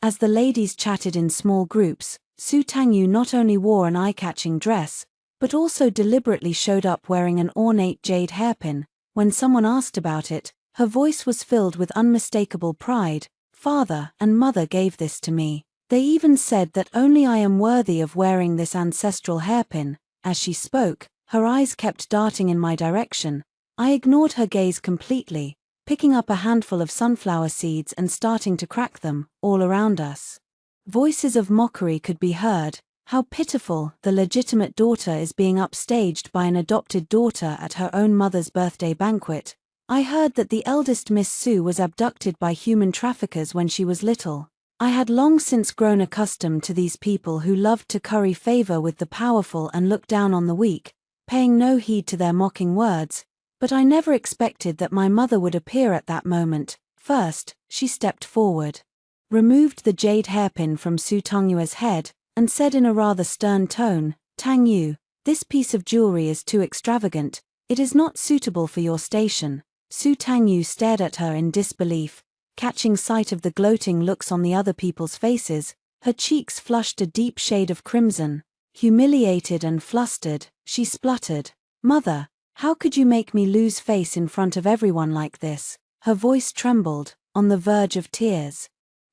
As the ladies chatted in small groups, Su Tangyu not only wore an eye-catching dress, but also deliberately showed up wearing an ornate jade hairpin. When someone asked about it, her voice was filled with unmistakable pride. Father and mother gave this to me. They even said that only I am worthy of wearing this ancestral hairpin." As she spoke, her eyes kept darting in my direction. I ignored her gaze completely, picking up a handful of sunflower seeds and starting to crack them, all around us. Voices of mockery could be heard. How pitiful, the legitimate daughter is being upstaged by an adopted daughter at her own mother's birthday banquet. I heard that the eldest Miss Sue was abducted by human traffickers when she was little. I had long since grown accustomed to these people who loved to curry favor with the powerful and look down on the weak, paying no heed to their mocking words, but I never expected that my mother would appear at that moment. First, she stepped forward, removed the jade hairpin from Su Tangyue's head, and said in a rather stern tone, "Tang Yu, this piece of jewelry is too extravagant. It is not suitable for your station." Su Tangyu stared at her in disbelief, catching sight of the gloating looks on the other people's faces. Her cheeks flushed a deep shade of crimson. Humiliated and flustered, she spluttered, "Mother, how could you make me lose face in front of everyone like this?" Her voice trembled, on the verge of tears.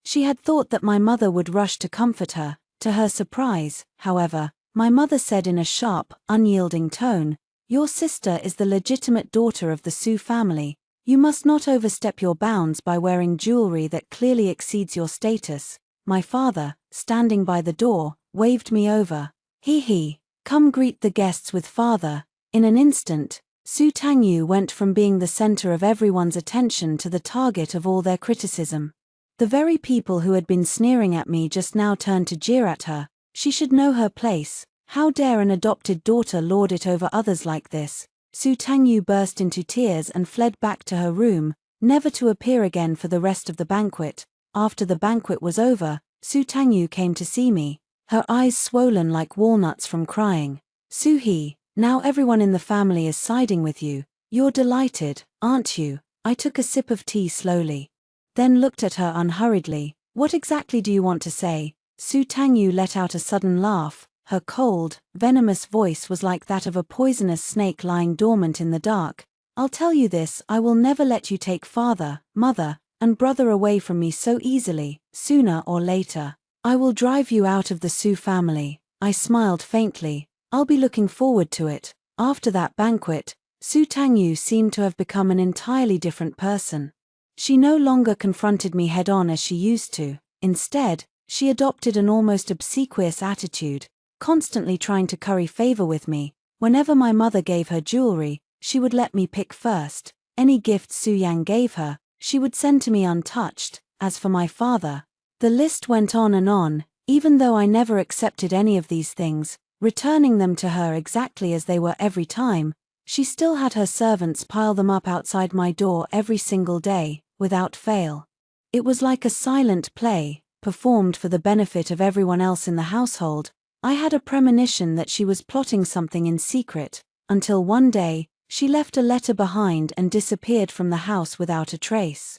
She had thought that my mother would rush to comfort her. To her surprise, however, my mother said in a sharp, unyielding tone, "Your sister is the legitimate daughter of the Su family. You must not overstep your bounds by wearing jewelry that clearly exceeds your status." My father, standing by the door, waved me over. "He, come greet the guests with father." In an instant, Su Tangyu went from being the center of everyone's attention to the target of all their criticism. The very people who had been sneering at me just now turned to jeer at her. She should know her place. How dare an adopted daughter lord it over others like this? Su Tangyu burst into tears and fled back to her room, never to appear again for the rest of the banquet. After the banquet was over, Su Tangyu came to see me, her eyes swollen like walnuts from crying. "Su-hee, now everyone in the family is siding with you. You're delighted, aren't you?" I took a sip of tea slowly, then looked at her unhurriedly. "What exactly do you want to say?" Su Tangyu let out a sudden laugh. Her cold, venomous voice was like that of a poisonous snake lying dormant in the dark. "I'll tell you this, I will never let you take father, mother, and brother away from me so easily. Sooner or later, I will drive you out of the Su family." I smiled faintly. "I'll be looking forward to it." After that banquet, Su Tangyu seemed to have become an entirely different person. She no longer confronted me head-on as she used to. Instead, she adopted an almost obsequious attitude, constantly trying to curry favor with me. Whenever my mother gave her jewelry, she would let me pick first. Any gift Su Yang gave her, she would send to me untouched. As for my father, the list went on and on, even though I never accepted any of these things, returning them to her exactly as they were every time. She still had her servants pile them up outside my door every single day, without fail. It was like a silent play, performed for the benefit of everyone else in the household. I had a premonition that she was plotting something in secret, until one day, she left a letter behind and disappeared from the house without a trace.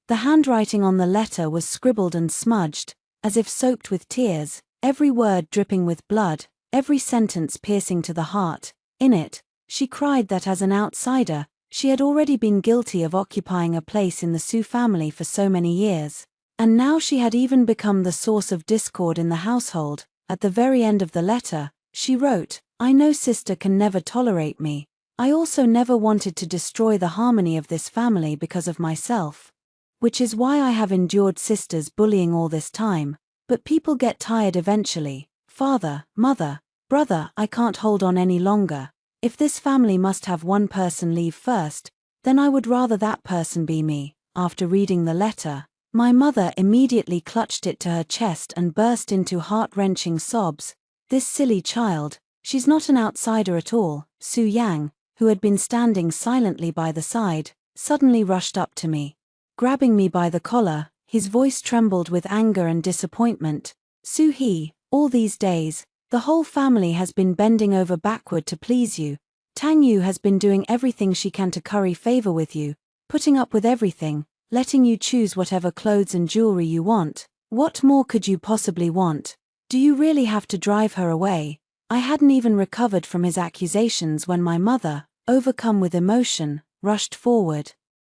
The handwriting on the letter was scribbled and smudged, as if soaked with tears, every word dripping with blood, every sentence piercing to the heart. In it, she cried that as an outsider, she had already been guilty of occupying a place in the Su family for so many years, and now she had even become the source of discord in the household. At the very end of the letter, she wrote, "I know sister can never tolerate me. I also never wanted to destroy the harmony of this family because of myself. Which is why I have endured sister's bullying all this time. But people get tired eventually. Father, mother, brother, I can't hold on any longer. If this family must have one person leave first, then I would rather that person be me." After reading the letter, my mother immediately clutched it to her chest and burst into heart-wrenching sobs. This silly child, she's not an outsider at all. Su Yang, who had been standing silently by the side, suddenly rushed up to me. Grabbing me by the collar, his voice trembled with anger and disappointment. "Su-hee, all these days, the whole family has been bending over backward to please you. Tang Yu has been doing everything she can to curry favor with you, putting up with everything, letting you choose whatever clothes and jewelry you want. What more could you possibly want? Do you really have to drive her away?" I hadn't even recovered from his accusations when my mother, overcome with emotion, rushed forward.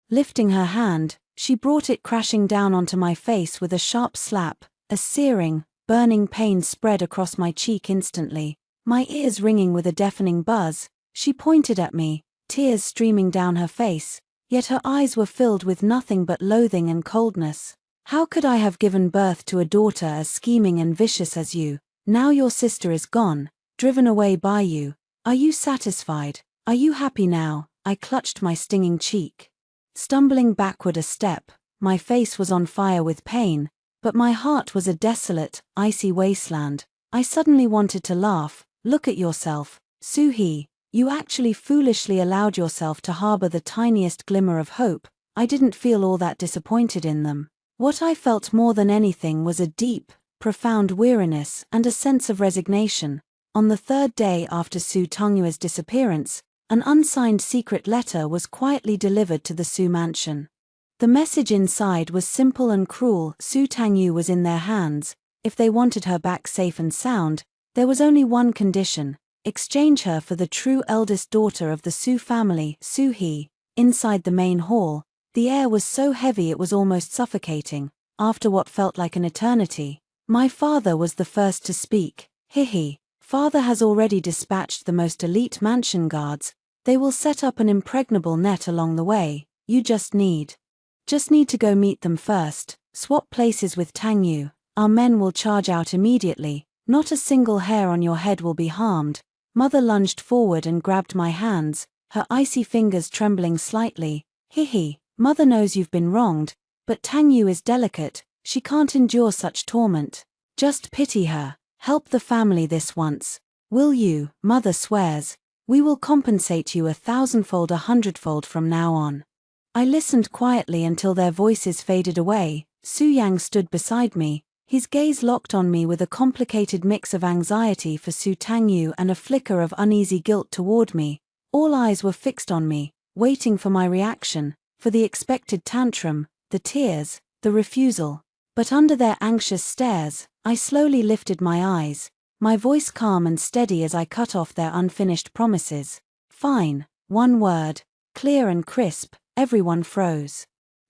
Lifting her hand, She brought it crashing down onto my face with a sharp slap. A searing, burning pain spread across my cheek instantly, my ears ringing with a deafening buzz. She pointed at me, tears streaming down her face, yet her eyes were filled with nothing but loathing and coldness. How could I have given birth to a daughter as scheming and vicious as you? Now your sister is gone, driven away by you. Are you satisfied? Are you happy now? I clutched my stinging cheek. Stumbling backward a step, my face was on fire with pain, but my heart was a desolate, icy wasteland. I suddenly wanted to laugh. Look at yourself, Soo-hee. You actually foolishly allowed yourself to harbor the tiniest glimmer of hope. I didn't feel all that disappointed in them. What I felt more than anything was a deep, profound weariness and a sense of resignation. On the third day after Soo Tong-yue's disappearance, an unsigned secret letter was quietly delivered to the Soo mansion. The message inside was simple and cruel. Soo Tang-yu was in their hands. If they wanted her back safe and sound, there was only one condition: exchange her for the true eldest daughter of the Soo family, Soo-hee. Inside the main hall, the air was so heavy it was almost suffocating. After what felt like an eternity, my father was the first to speak. Hee. Father has already dispatched the most elite mansion guards. They will set up an impregnable net along the way. You just need to go meet them first. Swap places with Tang-yu. Our men will charge out immediately. Not a single hair on your head will be harmed. Mother lunged forward and grabbed my hands, her icy fingers trembling slightly. Hee. Mother knows you've been wronged, but Tang-yu is delicate. She can't endure such torment. Just pity her. Help the family this once. Will you? Mother swears. We will compensate you 1,000-fold, 100-fold from now on. I listened quietly until their voices faded away. Soo-yang stood beside me, his gaze locked on me with a complicated mix of anxiety for Soo Tang-yu and a flicker of uneasy guilt toward me. All eyes were fixed on me, waiting for my reaction, for the expected tantrum, the tears, the refusal. But under their anxious stares, I slowly lifted my eyes, my voice calm and steady as I cut off their unfinished promises. Fine. One word, clear and crisp. Everyone froze.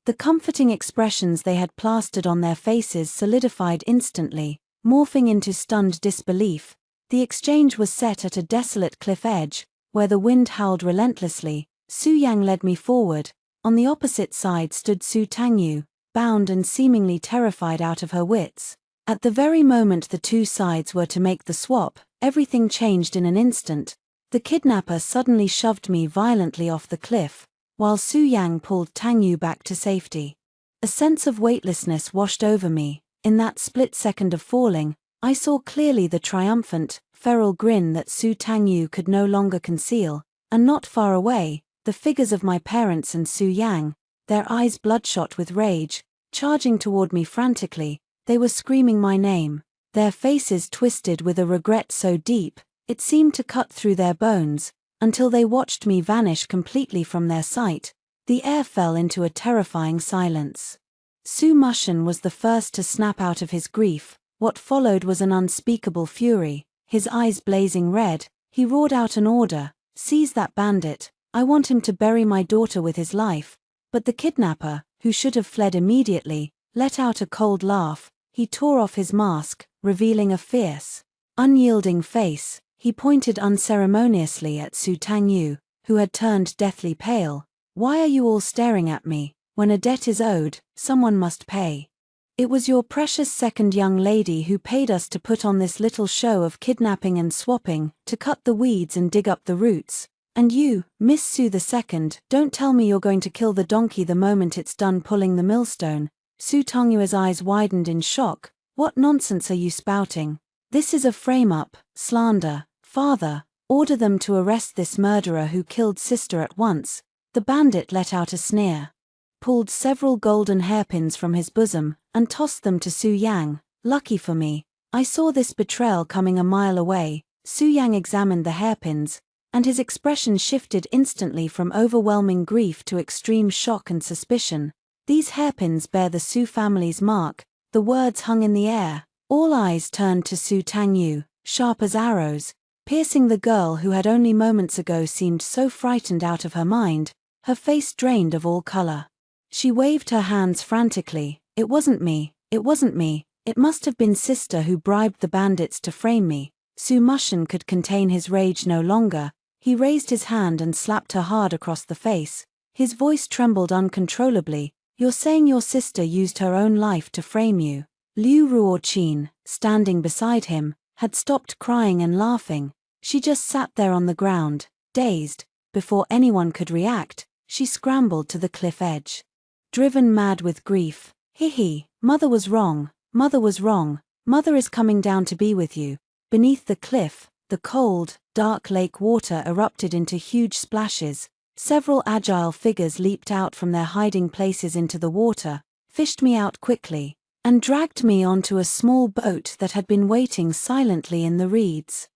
The comforting expressions they had plastered on their faces solidified instantly, morphing into stunned disbelief. The exchange was set at a desolate cliff edge, where the wind howled relentlessly. Soo-yang led me forward. On the opposite side stood Soo Tang-yu, bound and seemingly terrified out of her wits. At the very moment the two sides were to make the swap, everything changed in an instant. The kidnapper suddenly shoved me violently off the cliff, while Soo-yang pulled Tang-yu back to safety. A sense of weightlessness washed over me. In that split second of falling, I saw clearly the triumphant, feral grin that Soo Tang-yu could no longer conceal, and not far away, the figures of my parents and Soo-yang, their eyes bloodshot with rage, charging toward me frantically. They were screaming my name, their faces twisted with a regret so deep, it seemed to cut through their bones, until they watched me vanish completely from their sight. The air fell into a terrifying silence. Soo Mushin was the first to snap out of his grief. What followed was an unspeakable fury. His eyes blazing red, he roared out an order: "Seize that bandit, I want him to bury my daughter with his life." But the kidnapper, who should have fled immediately, let out a cold laugh. He tore off his mask, revealing a fierce, unyielding face. He pointed unceremoniously at Soo Tang-yu, who had turned deathly pale. "Why are you all staring at me? When a debt is owed, someone must pay. It was your precious second young lady who paid us to put on this little show of kidnapping and swapping, to cut the weeds and dig up the roots. And you, Miss Soo the second, don't tell me you're going to kill the donkey the moment it's done pulling the millstone." Soo Tong-yu's eyes widened in shock. "What nonsense are you spouting? This is a frame-up, slander. Father, order them to arrest this murderer who killed sister at once." The bandit let out a sneer, pulled several golden hairpins from his bosom, and tossed them to Soo-yang. Lucky for me, I saw this betrayal coming a mile away. Soo-yang examined the hairpins, and his expression shifted instantly from overwhelming grief to extreme shock and suspicion. "These hairpins bear the Soo family's mark." The words hung in the air. All eyes turned to Soo Tang-yu, sharp as arrows, piercing the girl who had only moments ago seemed so frightened out of her mind, her face drained of all color. She waved her hands frantically. It wasn't me, it wasn't me, it must have been sister who bribed the bandits to frame me. Su Mushin could contain his rage no longer. He raised his hand and slapped her hard across the face. His voice trembled uncontrollably. You're saying your sister used her own life to frame you? Liu Ruochin, standing beside him, had stopped crying and laughing. She just sat there on the ground, dazed. Before anyone could react, she scrambled to the cliff edge. Driven mad with grief. Hee, mother was wrong, mother was wrong, mother is coming down to be with you. Beneath the cliff, the cold, dark lake water erupted into huge splashes. Several agile figures leaped out from their hiding places into the water, fished me out quickly, and dragged me onto a small boat that had been waiting silently in the reeds.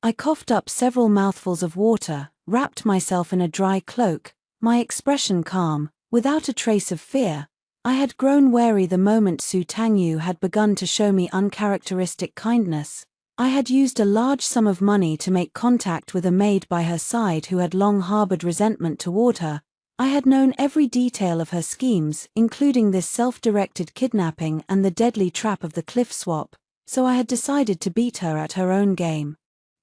I coughed up several mouthfuls of water, wrapped myself in a dry cloak, my expression calm, without a trace of fear. I had grown wary the moment Su Tangyu had begun to show me uncharacteristic kindness. I had used a large sum of money to make contact with a maid by her side who had long harbored resentment toward her. I had known every detail of her schemes, including this self-directed kidnapping and the deadly trap of the cliff swap, so I had decided to beat her at her own game.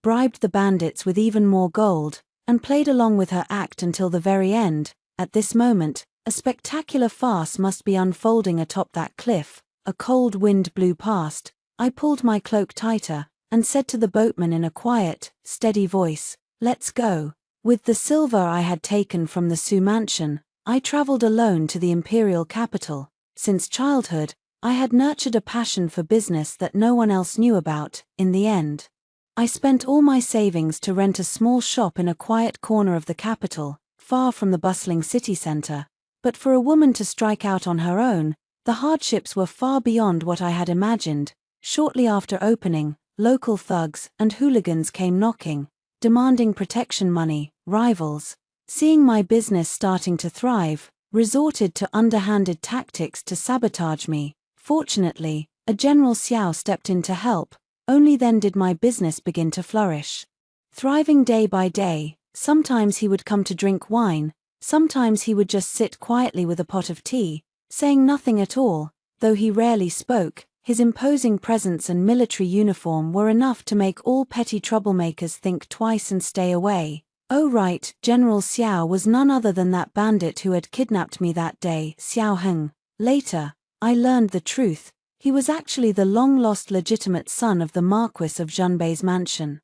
Bribed the bandits with even more gold, and played along with her act until the very end. At this moment, a spectacular farce must be unfolding atop that cliff. A cold wind blew past. I pulled my cloak tighter, and said to the boatman in a quiet, steady voice, "Let's go." With the silver I had taken from the Su mansion, I traveled alone to the imperial capital. Since childhood, I had nurtured a passion for business that no one else knew about. In the end, I spent all my savings to rent a small shop in a quiet corner of the capital, far from the bustling city center. But for a woman to strike out on her own, the hardships were far beyond what I had imagined. Shortly after opening, local thugs and hooligans came knocking, demanding protection money. Rivals, seeing my business starting to thrive, resorted to underhanded tactics to sabotage me. Fortunately, a General Xiao stepped in to help. Only then did my business begin to flourish. Thriving day by day, sometimes he would come to drink wine, sometimes he would just sit quietly with a pot of tea, saying nothing at all. Though he rarely spoke, his imposing presence and military uniform were enough to make all petty troublemakers think twice and stay away. Oh right, General Xiao was none other than that bandit who had kidnapped me that day, Xiao Heng. Later, I learned the truth. He was actually the long-lost legitimate son of the Marquis of Zhunbei's mansion.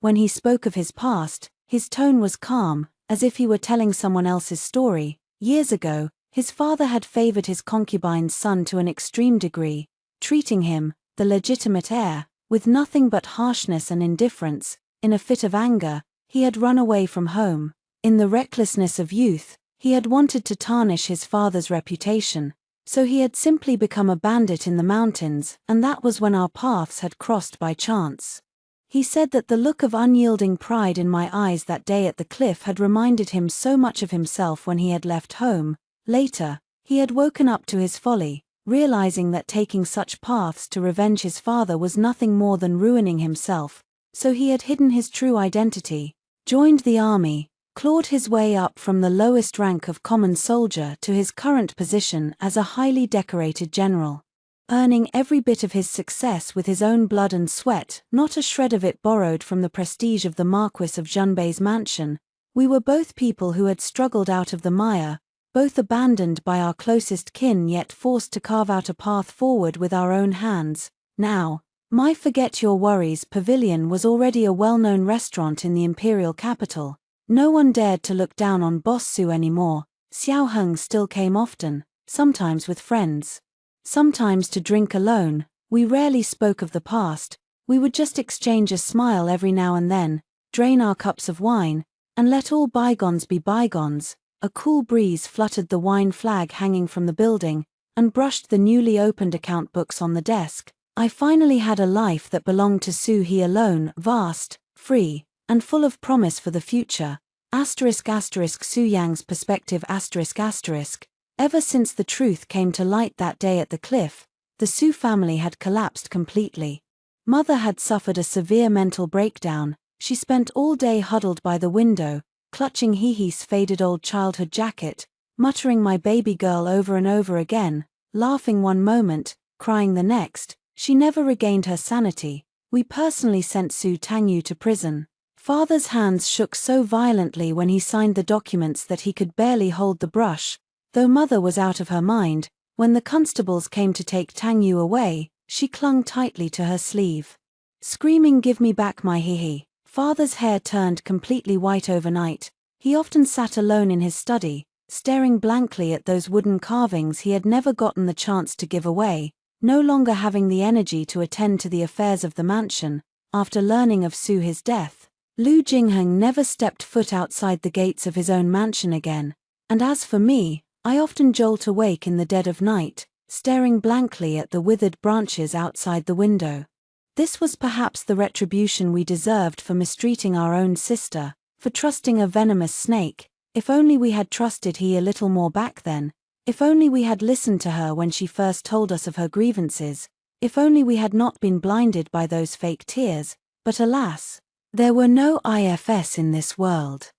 When he spoke of his past, his tone was calm, as if he were telling someone else's story. Years ago, his father had favored his concubine's son to an extreme degree, treating him, the legitimate heir, with nothing but harshness and indifference. In a fit of anger, he had run away from home. In the recklessness of youth, he had wanted to tarnish his father's reputation, so he had simply become a bandit in the mountains, and that was when our paths had crossed by chance. He said that the look of unyielding pride in my eyes that day at the cliff had reminded him so much of himself when he had left home. Later, he had woken up to his folly, realizing that taking such paths to revenge his father was nothing more than ruining himself, so he had hidden his true identity, joined the army, clawed his way up from the lowest rank of common soldier to his current position as a highly decorated general, earning every bit of his success with his own blood and sweat, not a shred of it borrowed from the prestige of the Marquis of Zhunbei's mansion. We were both people who had struggled out of the mire, both abandoned by our closest kin yet forced to carve out a path forward with our own hands. Now, my Forget Your Worries pavilion was already a well-known restaurant in the imperial capital. No one dared to look down on Boss Su anymore. Xiao Heng still came often, sometimes with friends, sometimes to drink alone. We rarely spoke of the past. We would just exchange a smile every now and then, drain our cups of wine, and let all bygones be bygones. A cool breeze fluttered the wine flag hanging from the building, and brushed the newly opened account books on the desk. I finally had a life that belonged to Su He alone, vast, free, and full of promise for the future. Su Yang's perspective. Ever since the truth came to light that day at the cliff, the Su family had collapsed completely. Mother had suffered a severe mental breakdown. She spent all day huddled by the window, clutching Hehe's faded old childhood jacket. muttering my baby girl over and over again, laughing one moment, crying the next. She never regained her sanity. We personally sent Su Tangyu to prison. Father's hands shook so violently when he signed the documents that he could barely hold the brush. Though mother was out of her mind, when the constables came to take Tangyu away, she clung tightly to her sleeve, screaming, "Give me back my hihi." Father's hair turned completely white overnight. He often sat alone in his study, staring blankly at those wooden carvings he had never gotten the chance to give away, no longer having the energy to attend to the affairs of the mansion. After learning of His death, Lu Jingheng never stepped foot outside the gates of his own mansion again, and as for me, I often jolt awake in the dead of night, staring blankly at the withered branches outside the window. This was perhaps the retribution we deserved for mistreating our own sister, for trusting a venomous snake. If only we had trusted he a little more back then. If only we had listened to her when she first told us of her grievances. If only we had not been blinded by those fake tears. But alas, there were no IFS in this world.